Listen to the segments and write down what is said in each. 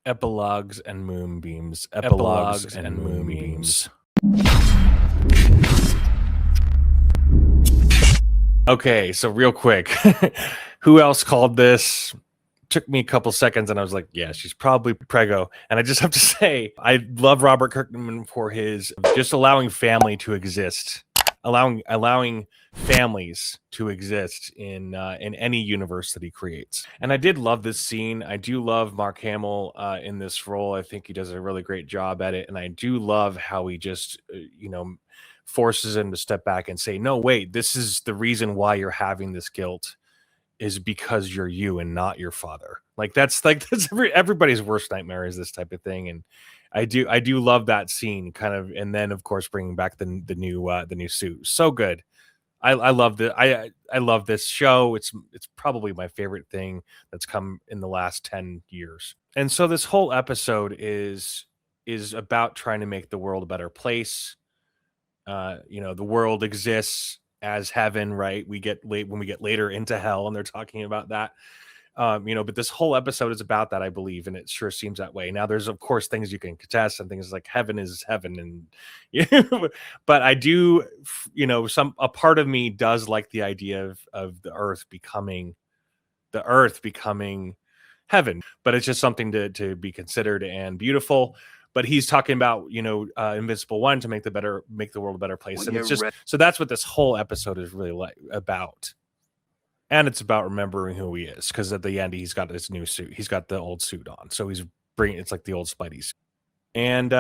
Epilogues and moonbeams. Epilogues and moonbeams. Okay, so real quick, who else called this? Took me a couple seconds and I was like, yeah, she's probably Prego. And I just have to say, I love Robert Kirkman for his just allowing family to exist, allowing families to exist in any universe that he creates. And I did love this scene. I do love Mark Hamill in this role. I think he does a really great job at it. And I do love how he just, forces him to step back and say, no, wait, this is the reason why you're having this guilt is because you're you and not your father. That's everybody's worst nightmare is this type of thing. And I do love that scene kind of. And then of course, bringing back the new suit. So good. I love the, I love this show. It's probably my favorite thing that's come in the last 10 years. And so this whole episode is about trying to make the world a better place. The world exists as heaven, right? We get when we get later into hell, and they're talking about that. But this whole episode is about that, I believe, and it sure seems that way. Now, there's of course things you can contest and things like heaven is heaven, and but I do, a part of me does like the idea of the earth becoming heaven, but it's just something to be considered and beautiful. But he's talking about, Invincible 1 to make the world a better place. And it's just, so that's what this whole episode is really about. And it's about remembering who he is. Cause at the end, he's got his new suit. He's got the old suit on. So he's bringing, it's like the old Spidey suit. And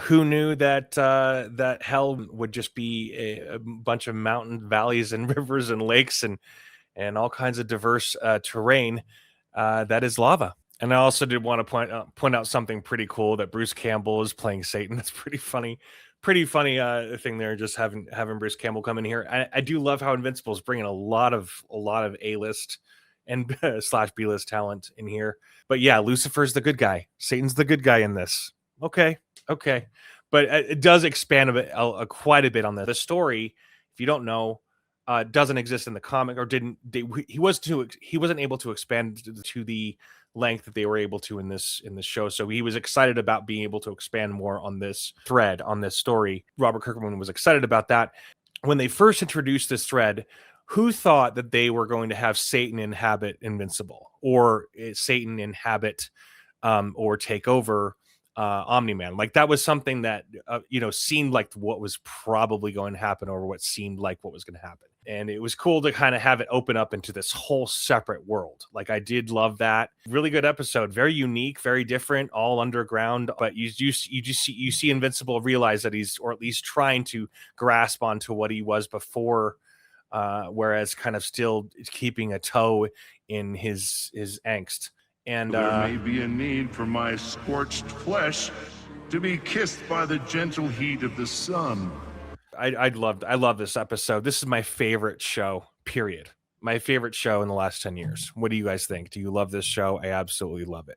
who knew that hell would just be a bunch of mountain valleys and rivers and lakes and all kinds of diverse terrain that is lava. And I also did want to point out something pretty cool, that Bruce Campbell is playing Satan. That's pretty funny thing there. Just having Bruce Campbell come in here. I do love how Invincible is bringing a lot of A-list and slash B-list talent in here. But yeah, Lucifer's the good guy. Satan's the good guy in this. Okay, but it does expand quite a bit on the story. If you don't know, doesn't exist in the comic, or he wasn't able to expand to the length that they were able to in this show. So he was excited about being able to expand more on this thread, on this story. Robert Kirkman was excited about that. When they first introduced this thread, who thought that they were going to have Satan inhabit Invincible, or Satan inhabit or take over Omni-Man? Like, that was something that seemed like what was probably going to happen, or what seemed like what was going to happen. And it was cool to kind of have it open up into this whole separate world. Like, I did love that. Really good episode, very unique, very different, all underground. But you see Invincible realize that he's, or at least trying to grasp onto what he was before, whereas kind of still keeping a toe in his angst. And there may be a need for my scorched flesh to be kissed by the gentle heat of the sun. I love this episode. This is my favorite show, period. My favorite show in the last 10 years. What do you guys think? Do you love this show? I absolutely love it.